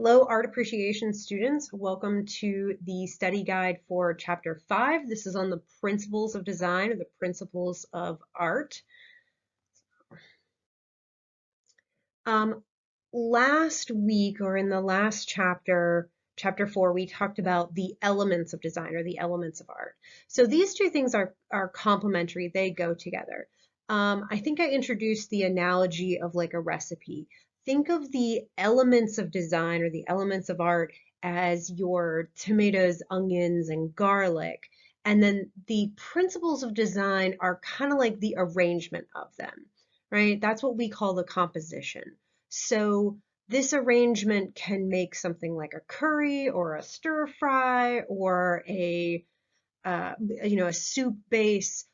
Hello, art appreciation students. Welcome to the study guide for chapter 5. This is on the principles of design or the principles of art. Last week or in the last chapter, chapter 4, we talked about the elements of design or the elements of art. So these two things are complementary. They go together. I think I introduced the analogy of like a recipe. Think of the elements of design or the elements of art as your tomatoes, onions, and garlic. And then the principles of design are kind of like the arrangement of them, right? That's what we call the composition. So this arrangement can make something like a curry or a stir fry or a soup base.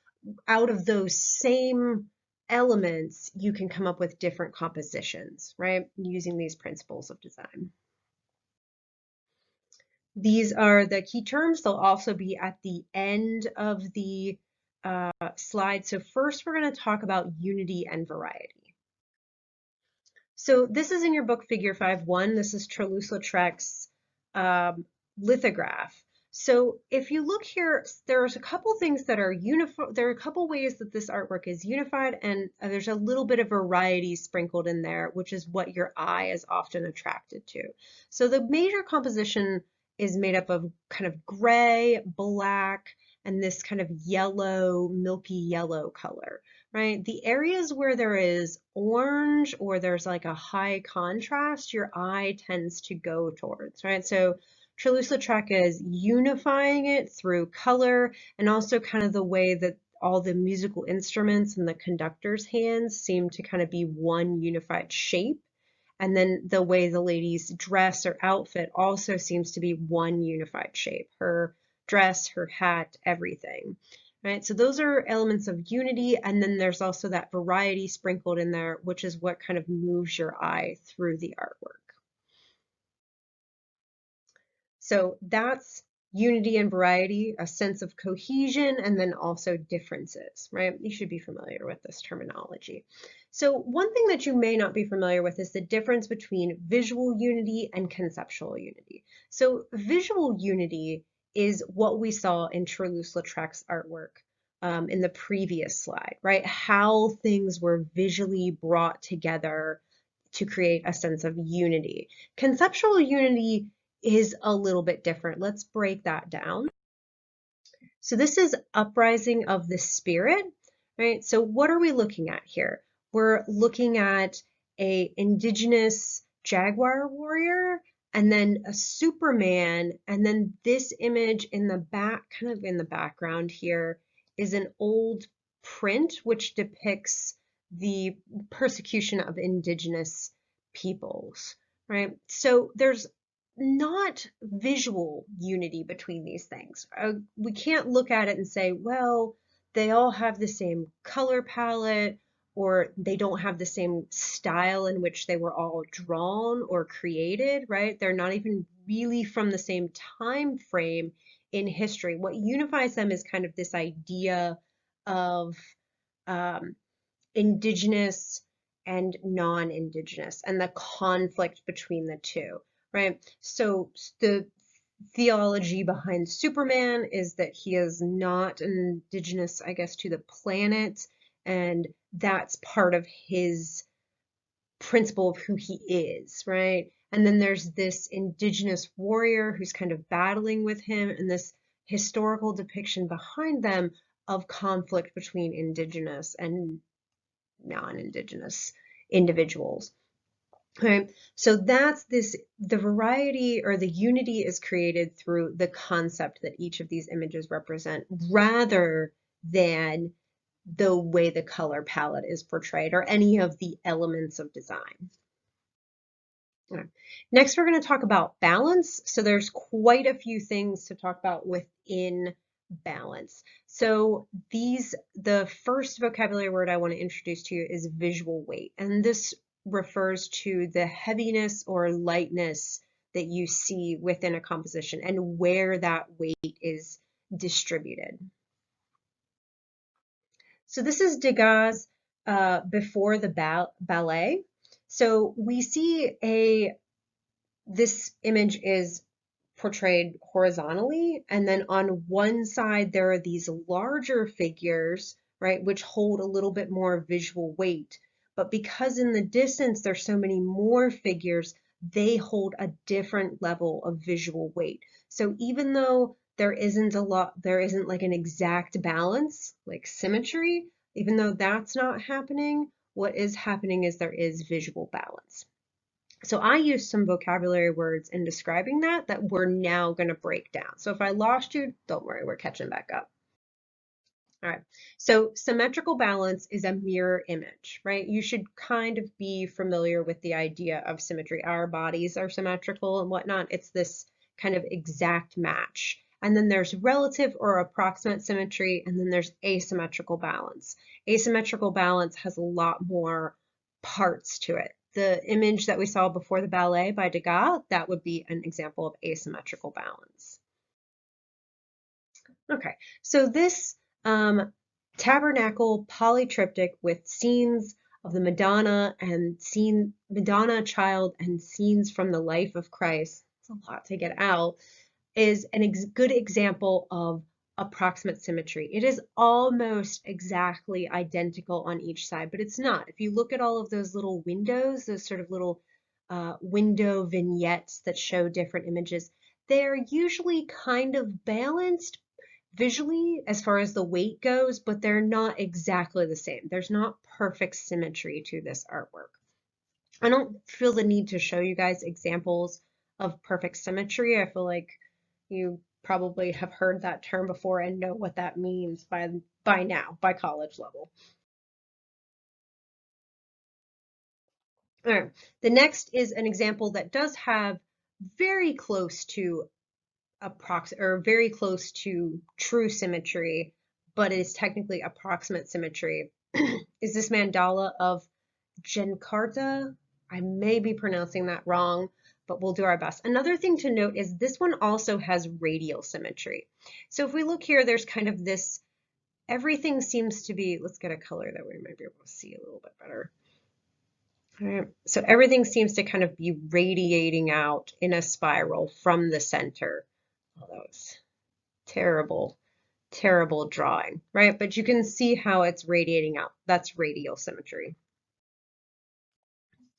Out of those same elements, you can come up with different compositions, right? Using these principles of design. These are the key terms. They'll also be at the end of the slide. So first, we're going to talk about unity and variety. So this is in your book, Figure 5.1. This is Toulouse-Lautrec's lithograph. So if you look here, there's a couple things that are uniform. There are a couple ways that this artwork is unified, and there's a little bit of variety sprinkled in there, which is what your eye is often attracted to. So the major composition is made up of kind of gray, black, and this kind of yellow, milky yellow color, right? The areas where there is orange or there's like a high contrast, your eye tends to go towards, right? So Toulouse-Lautrec is unifying it through color and also kind of the way that all the musical instruments and the conductor's hands seem to kind of be one unified shape. And then the way the lady's dress or outfit also seems to be one unified shape. Her dress, her hat, everything. Right? So those are elements of unity, and then there's also that variety sprinkled in there, which is what kind of moves your eye through the artwork. So that's unity and variety, a sense of cohesion, and then also differences, right? You should be familiar with this terminology. So one thing that you may not be familiar with is the difference between visual unity and conceptual unity. So visual unity is what we saw in Toulouse-Lautrec's artwork in the previous slide, right? How things were visually brought together to create a sense of unity. Conceptual unity is a little bit different. Let's break that down. So this is uprising of the spirit, right? So what are we looking at here? We're looking at a indigenous jaguar warrior and then a Superman, and then this image in the back, kind of in the background here, is an old print which depicts the persecution of indigenous peoples, right? So there's not visual unity between these things. We can't look at it and say, well, they all have the same color palette, or they don't have the same style in which they were all drawn or created, right? They're not even really from the same time frame in history. What unifies them is kind of this idea of indigenous and non-indigenous and the conflict between the two, right? So the theology behind Superman is that he is not indigenous, I guess, to the planet, and that's part of his principle of who he is, right? And then there's this indigenous warrior who's kind of battling with him, and this historical depiction behind them of conflict between indigenous and non-indigenous individuals. Okay, so that's this, the variety or the unity is created through the concept that each of these images represent rather than the way the color palette is portrayed or any of the elements of design. Okay. Next, we're going to talk about balance. So there's quite a few things to talk about within balance. So the first vocabulary word I want to introduce to you is visual weight. And this refers to the heaviness or lightness that you see within a composition and where that weight is distributed. So this is Degas before the ballet. So we see a this image is portrayed horizontally, and then on one side there are these larger figures, right, which hold a little bit more visual weight. But because in the distance there's so many more figures, they hold a different level of visual weight. So even though there isn't like an exact balance, like symmetry, even though that's not happening, what is happening is there is visual balance. So I used some vocabulary words in describing that we're now going to break down. So if I lost you, don't worry, we're catching back up. All right, so symmetrical balance is a mirror image, right? You should kind of be familiar with the idea of symmetry. Our bodies are symmetrical and whatnot. It's this kind of exact match. And then there's relative or approximate symmetry, and then there's asymmetrical balance. Asymmetrical balance has a lot more parts to it. The image that we saw before the ballet by Degas, that would be an example of asymmetrical balance. Okay, so this tabernacle polytriptych with scenes of the Madonna and Madonna child and scenes from the life of Christ, it's a lot to get out, is a good example of approximate symmetry. It is almost exactly identical on each side, but it's not. If you look at all of those little windows, those sort of little window vignettes that show different images, they're usually kind of balanced visually as far as the weight goes, but they're not exactly the same. There's not perfect symmetry to this artwork. I don't feel the need to show you guys examples of perfect symmetry. I feel like you probably have heard that term before and know what that means by now, by college level. All right, the next is an example that does have very close to very close to true symmetry, but is technically approximate symmetry, is this mandala of Genkarta. I may be pronouncing that wrong, but we'll do our best. Another thing to note is this one also has radial symmetry. So if we look here, there's kind of this, everything seems to be, let's get a color that we might be able to see a little bit better. All right, so everything seems to kind of be radiating out in a spiral from the center. Oh, that was terrible, terrible drawing, right? But you can see how it's radiating out. That's radial symmetry.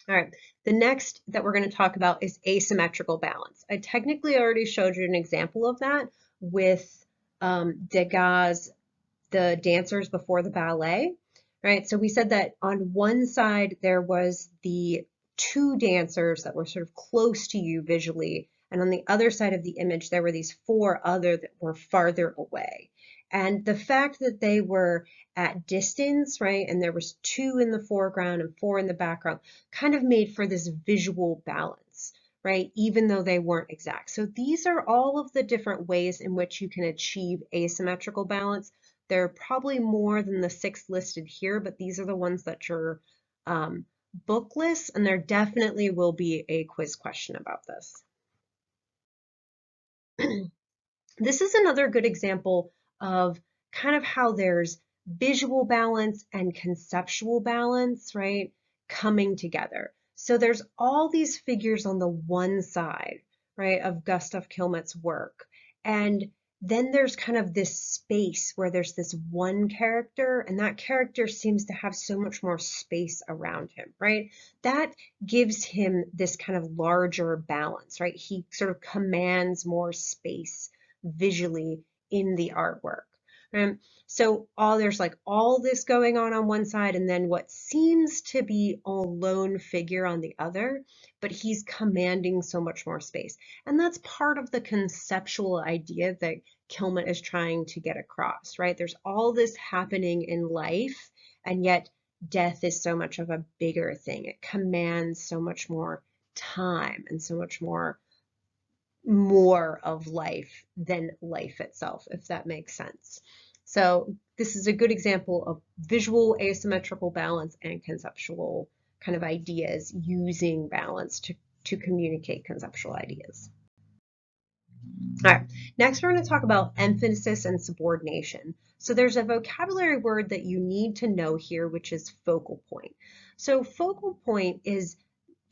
All right, the next that we're going to talk about is asymmetrical balance. I technically already showed you an example of that with Degas' The Dancers Before the Ballet, right? So we said that on one side there was the two dancers that were sort of close to you visually, and on the other side of the image there were these four other that were farther away. And the fact that they were at distance, right, and there was two in the foreground and four in the background, kind of made for this visual balance, right, even though they weren't exact. So these are all of the different ways in which you can achieve asymmetrical balance. There are probably more than the 6 listed here, but these are the ones that are book lists, and there definitely will be a quiz question about this. This is another good example of kind of how there's visual balance and conceptual balance, right, coming together. So there's all these figures on the one side, right, of Gustav Kilmet's work. And then there's kind of this space where there's this one character, and that character seems to have so much more space around him, right? That gives him this kind of larger balance, right? He sort of commands more space visually in the artwork. So there's like all this going on one side, and then what seems to be a lone figure on the other, but he's commanding so much more space. And that's part of the conceptual idea that Kilmet is trying to get across, right? There's all this happening in life, and yet death is so much of a bigger thing. It commands so much more time and so much more of life than life itself, if that makes sense. So this is a good example of visual asymmetrical balance and conceptual kind of ideas using balance to communicate conceptual ideas. All right, next we're going to talk about emphasis and subordination. So there's a vocabulary word that you need to know here, which is focal point. So focal point is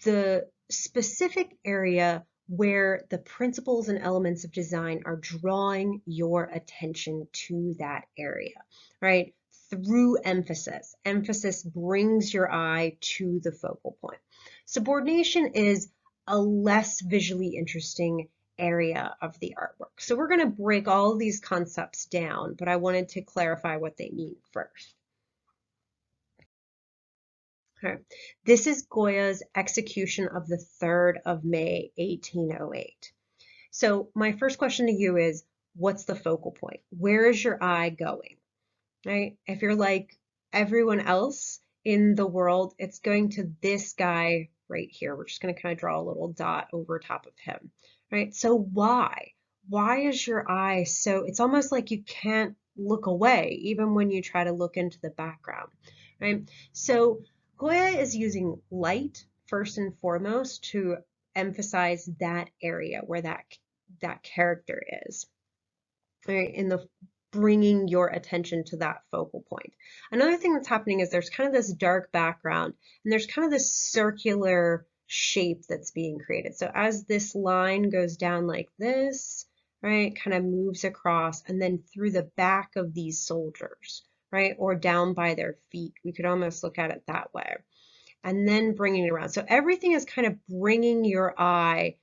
the specific area where the principles and elements of design are drawing your attention to that area, right? Through emphasis. Emphasis brings your eye to the focal point. Subordination is a less visually interesting area of the artwork. So we're going to break all of these concepts down, but I wanted to clarify what they mean first. Okay. This is Goya's Execution of the 3rd of May, 1808. So my first question to you is, what's the focal point? Where is your eye going, right? If you're like everyone else in the world, it's going to this guy right here. We're just going to kind of draw a little dot over top of him, right? So why? Why is your eye so, it's almost like you can't look away even when you try to look into the background, right? So Goya is using light first and foremost to emphasize that area where that character is, right? In the bringing your attention to that focal point. Another thing that's happening is there's kind of this dark background and there's kind of this circular shape that's being created. So as this line goes down like this, right, kind of moves across and then through the back of these soldiers, right, or down by their feet. We could almost look at it that way. And then bringing it around. So everything is kind of bringing your eye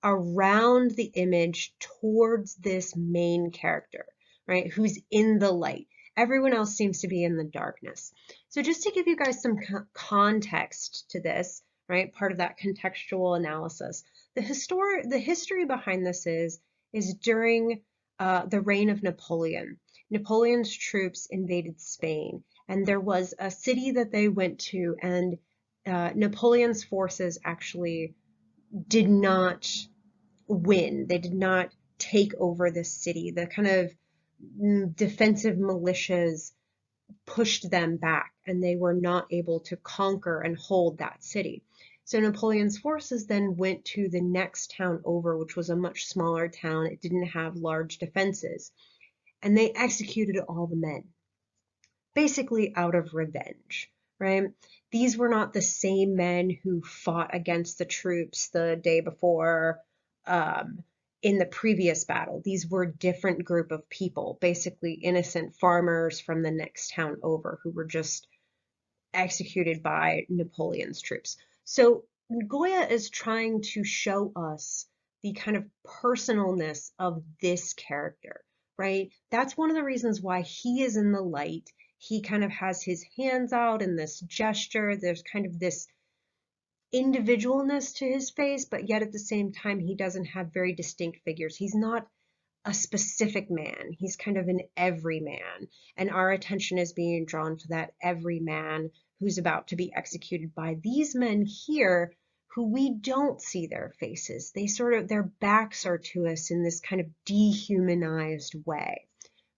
around the image towards this main character, right, who's in the light. Everyone else seems to be in the darkness. So just to give you guys some context to this, right, part of that contextual analysis, the history behind this is during the reign of Napoleon. Napoleon's troops invaded Spain, and there was a city that they went to, and Napoleon's forces actually did not win. They did not take over this city. The kind of defensive militias pushed them back, and they were not able to conquer and hold that city. So Napoleon's forces then went to the next town over, which was a much smaller town. It didn't have large defenses, and they executed all the men, basically out of revenge, right? These were not the same men who fought against the troops the day before in the previous battle. These were a different group of people, basically innocent farmers from the next town over who were just executed by Napoleon's troops. So Goya is trying to show us the kind of personalness of this character, right? That's one of the reasons why he is in the light. He kind of has his hands out in this gesture. There's kind of this individualness to his face, but yet at the same time, he doesn't have very distinct figures. He's not a specific man. He's kind of an everyman, and our attention is being drawn to that everyman who's about to be executed by these men here who we don't see their faces. They sort of, their backs are to us in this kind of dehumanized way,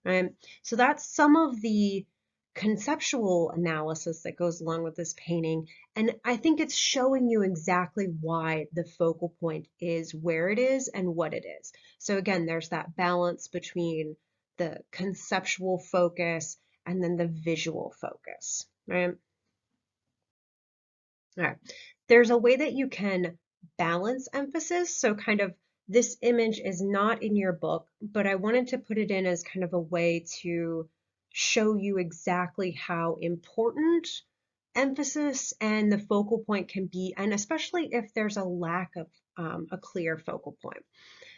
right? So that's some of the conceptual analysis that goes along with this painting. And I think it's showing you exactly why the focal point is where it is and what it is. So again, there's that balance between the conceptual focus and then the visual focus, right? All right. There's a way that you can balance emphasis. So kind of this image is not in your book, but I wanted to put it in as kind of a way to show you exactly how important emphasis and the focal point can be, and especially if there's a lack of a clear focal point.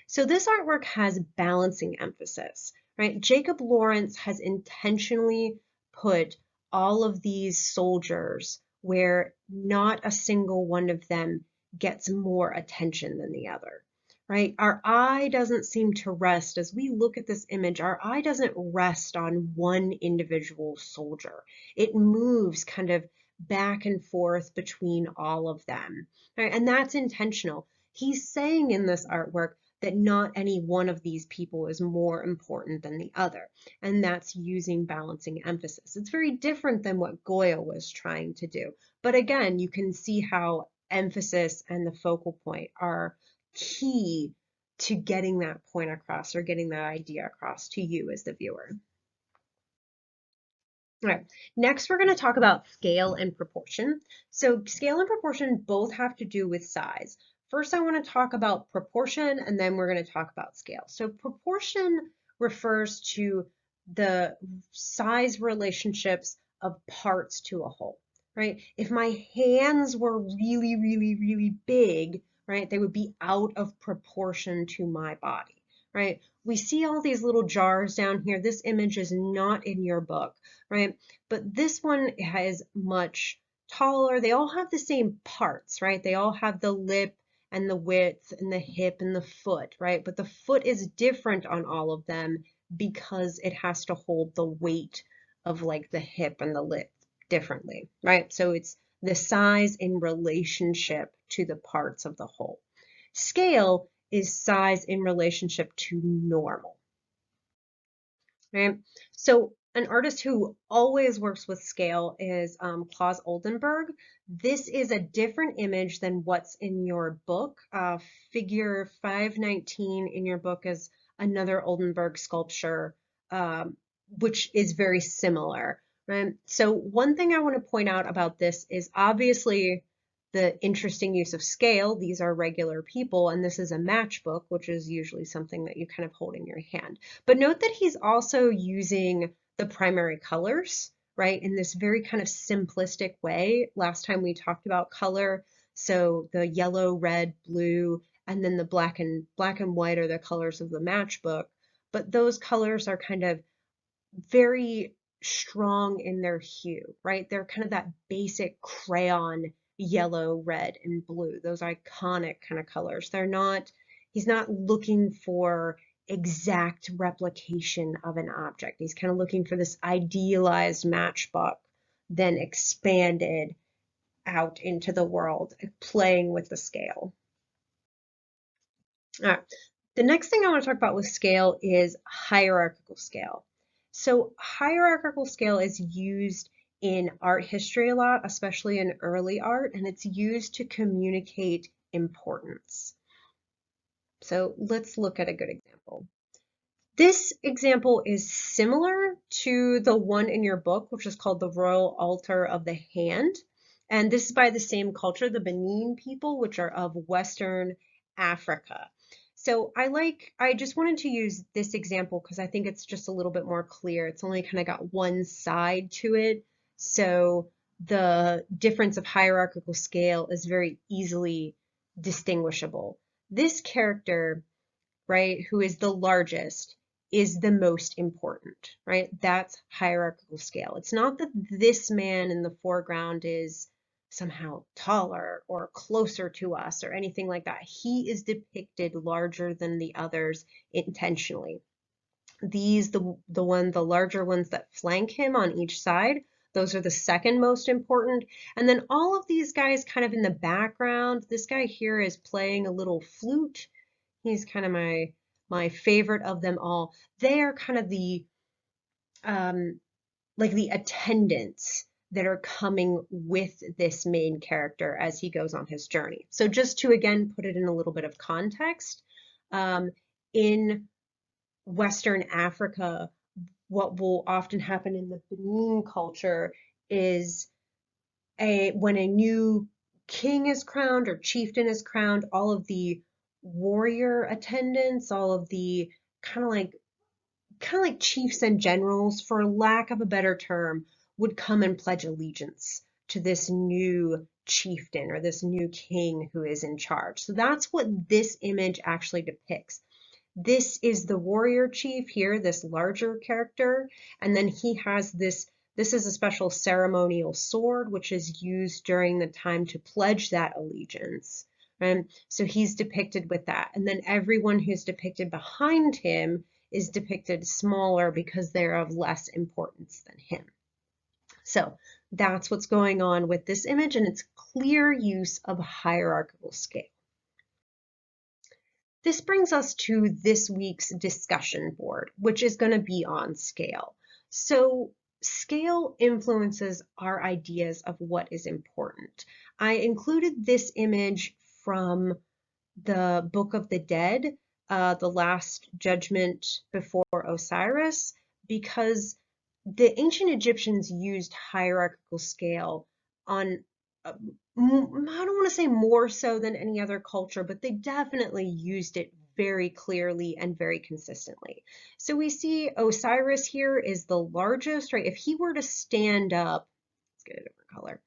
So this artwork has balancing emphasis, right? Jacob Lawrence has intentionally put all of these soldiers where not a single one of them gets more attention than the other, right? Our eye doesn't seem to rest. As we look at this image, our eye doesn't rest on one individual soldier. It moves kind of back and forth between all of them, right? And that's intentional. He's saying in this artwork that not any one of these people is more important than the other, and that's using balancing emphasis. It's very different than what Goya was trying to do. But again, you can see how emphasis and the focal point are key to getting that point across or getting that idea across to you as the viewer. All right, next we're going to talk about scale and proportion. So scale and proportion both have to do with size. First, I want to talk about proportion, and then we're going to talk about scale. So proportion refers to the size relationships of parts to a whole, right? If my hands were really, really, really big, right, they would be out of proportion to my body, right? We see all these little jars down here. This image is not in your book, right? But this one is much taller. They all have the same parts, right? They all have the lip and the width and the hip and the foot, right? But the foot is different on all of them because it has to hold the weight of like the hip and the lip differently, right? So it's the size in relationship to the parts of the whole. Scale is size in relationship to normal, right? So an artist who always works with scale is Claus Oldenburg. This is a different image than what's in your book. Figure 519 in your book is another Oldenburg sculpture, which is very similar, right? So one thing I want to point out about this is obviously the interesting use of scale. These are regular people, and this is a matchbook, which is usually something that you kind of hold in your hand. But note that he's also using the primary colors, right, in this very kind of simplistic way. Last time we talked about color, so the yellow, red, blue, and then the black and white are the colors of the matchbook. But those colors are kind of very strong in their hue, right? They're kind of that basic crayon yellow, red, and blue, those iconic kind of colors. He's not looking for exact replication of an object. He's kind of looking for this idealized matchbook, then expanded out into the world, playing with the scale. All right. The next thing I want to talk about with scale is hierarchical scale. So hierarchical scale is used in art history a lot, especially in early art, and it's used to communicate importance. So let's look at a good example. This example is similar to the one in your book, which is called the Royal Altar of the Hand. And this is by the same culture, the Benin people, which are of Western Africa. So I just wanted to use this example because I think it's just a little bit more clear. It's only kind of got one side to it. So the difference of hierarchical scale is very easily distinguishable. This character, right, who is the largest, is the most important, right? That's hierarchical scale. It's not that this man in the foreground is somehow taller or closer to us or anything like that. He is depicted larger than the others intentionally. These, the larger ones that flank him on each side, those are the second most important. And then all of these guys kind of in the background. This guy here is playing a little flute. He's kind of my favorite of them all. They are kind of the like the attendants that are coming with this main character as he goes on his journey. So just to again put it in a little bit of context, in Western Africa, what will often happen in the Benin culture is when a new king is crowned or chieftain is crowned, all of the warrior attendants, all of the kind of like chiefs and generals, for lack of a better term, would come and pledge allegiance to this new chieftain or this new king who is in charge. So that's what this image actually depicts. This is the warrior chief here, this larger character, and then he has this is a special ceremonial sword which is used during the time to pledge that allegiance. So he's depicted with that. And then everyone who's depicted behind him is depicted smaller because they're of less importance than him. So that's what's going on with this image, and it's clear use of hierarchical scale. This brings us to this week's discussion board, which is going to be on scale. So scale influences our ideas of what is important. I included this image from the Book of the Dead, the Last Judgment before Osiris, because the ancient Egyptians used hierarchical scale on, I don't want to say more so than any other culture, but they definitely used it very clearly and very consistently. So we see Osiris here is the largest, right? If he were to stand up, let's get a different color.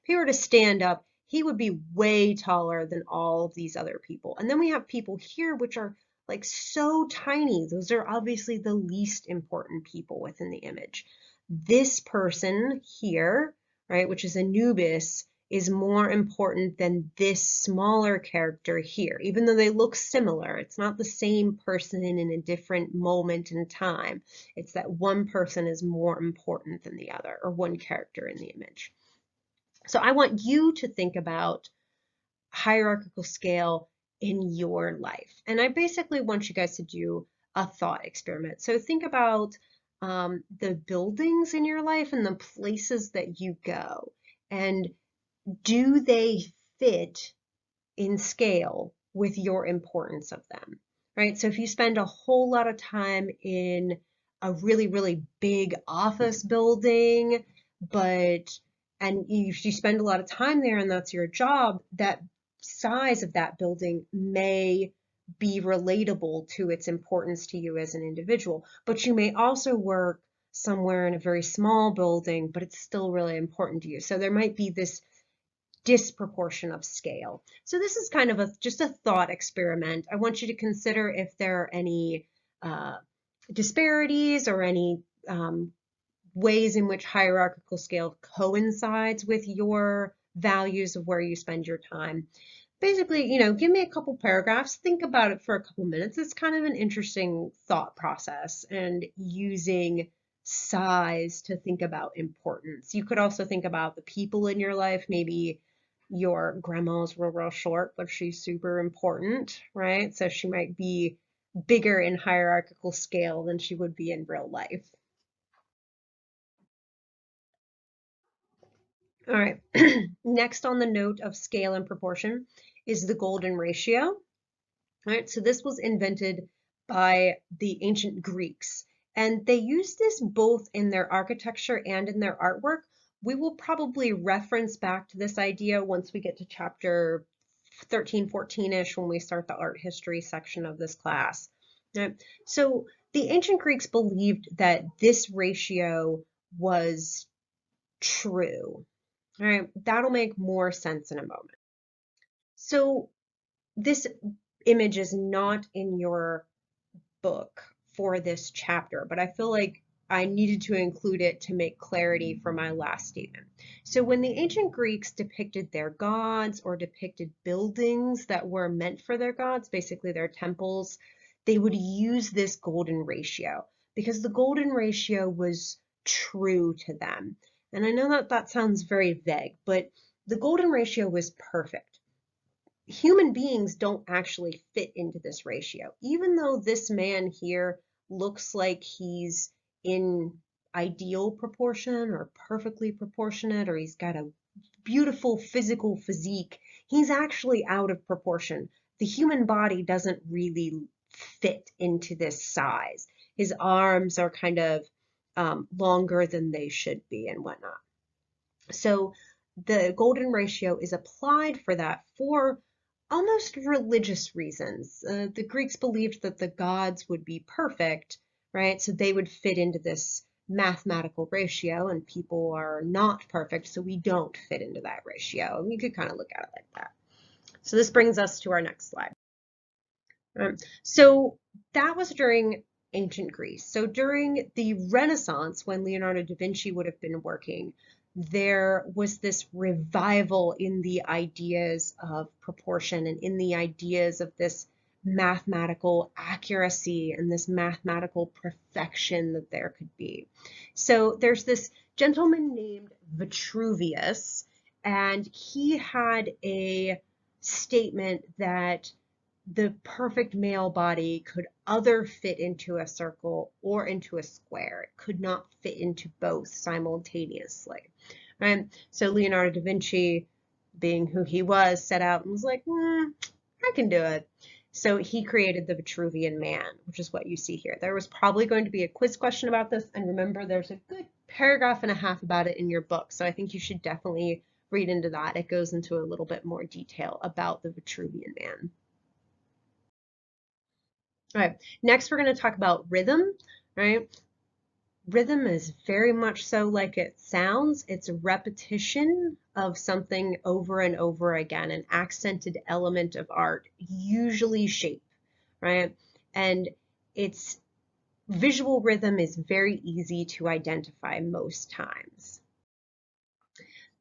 If he were to stand up, he would be way taller than all of these other people. And then we have people here, which are like so tiny. Those are obviously the least important people within the image. This person here, right, which is Anubis, is more important than this smaller character here, even though they look similar. It's not the same person in a different moment in time. It's that one person is more important than the other, or one character in the image. So I want you to think about hierarchical scale in your life. And I basically want you guys to do a thought experiment. So think about the buildings in your life and the places that you go. And do they fit in scale with your importance of them, right? So if you spend a whole lot of time in a really, really big office building, and if you spend a lot of time there and that's your job, that size of that building may be relatable to its importance to you as an individual. But you may also work somewhere in a very small building, but it's still really important to you. So there might be this disproportion of scale. So this is kind of just a thought experiment. I want you to consider if there are any disparities or any ways in which hierarchical scale coincides with your values of where you spend your time. Basically, give me a couple paragraphs, think about it for a couple minutes. It's kind of an interesting thought process, and using size to think about importance. You could also think about the people in your life. Maybe your grandma's real short, but she's super important, right? So she might be bigger in hierarchical scale than she would be in real life. All right, next on the note of scale and proportion is the golden ratio. All right, so this was invented by the ancient Greeks, and they used this both in their architecture and in their artwork. We will probably reference back to this idea once we get to chapter 13, 14-ish, when we start the art history section of this class. Right? So the ancient Greeks believed that this ratio was true. All right, that'll make more sense in a moment. So this image is not in your book for this chapter, but I feel like I needed to include it to make clarity for my last statement. So when the ancient Greeks depicted their gods or depicted buildings that were meant for their gods, basically their temples, they would use this golden ratio because the golden ratio was true to them. And I know that that sounds very vague, but the golden ratio was perfect. Human beings don't actually fit into this ratio. Even though this man here looks like he's in ideal proportion or perfectly proportionate, or he's got a beautiful physical physique, he's actually out of proportion. The human body doesn't really fit into this size. His arms are kind of longer than they should be and whatnot. So the golden ratio is applied for that for almost religious reasons. The Greeks believed that the gods would be perfect, right? So they would fit into this mathematical ratio, and people are not perfect, so we don't fit into that ratio. And you could kind of look at it like that. So this brings us to our next slide. So that was during ancient Greece. So during the Renaissance, when Leonardo da Vinci would have been working, there was this revival in the ideas of proportion and in the ideas of this mathematical accuracy and this mathematical perfection that there could be. So there's this gentleman named Vitruvius, and he had a statement that the perfect male body could either fit into a circle or into a square. It could not fit into both simultaneously, right? So Leonardo da Vinci, being who he was, set out and was like, I can do it. So he created the Vitruvian Man, which is what you see here. There was probably going to be a quiz question about this, and remember, there's a good paragraph and a half about it in your book, so I think you should definitely read into that. It goes into a little bit more detail about the Vitruvian Man. All right, next we're going to talk about rhythm, right? Rhythm is very much so like it sounds. It's a repetition of something over and over again, an accented element of art, usually shape, right? And it's visual rhythm is very easy to identify most times.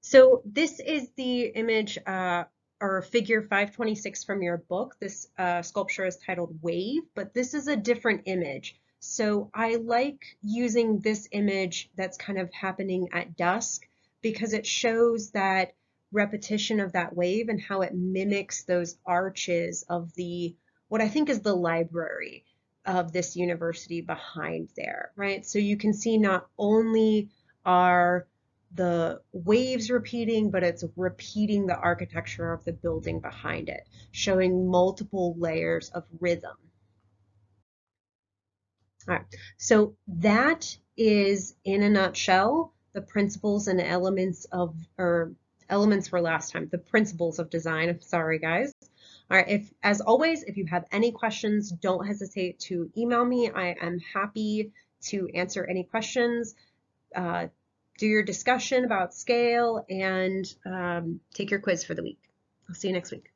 So this is the image or figure 526 from your book. This sculpture is titled Wave, but this is a different image. So I like using this image that's kind of happening at dusk because it shows that repetition of that wave and how it mimics those arches of the, what I think is the library of this university behind there, right? So you can see not only are the waves repeating, but it's repeating the architecture of the building behind it, showing multiple layers of rhythm. All right, so that is, in a nutshell, the principles and elements of, or elements for last time, the principles of design. I'm sorry, guys. All right, if, as always, if you have any questions, don't hesitate to email me. I am happy to answer any questions. Do your discussion about scale, and take your quiz for the week. I'll see you next week.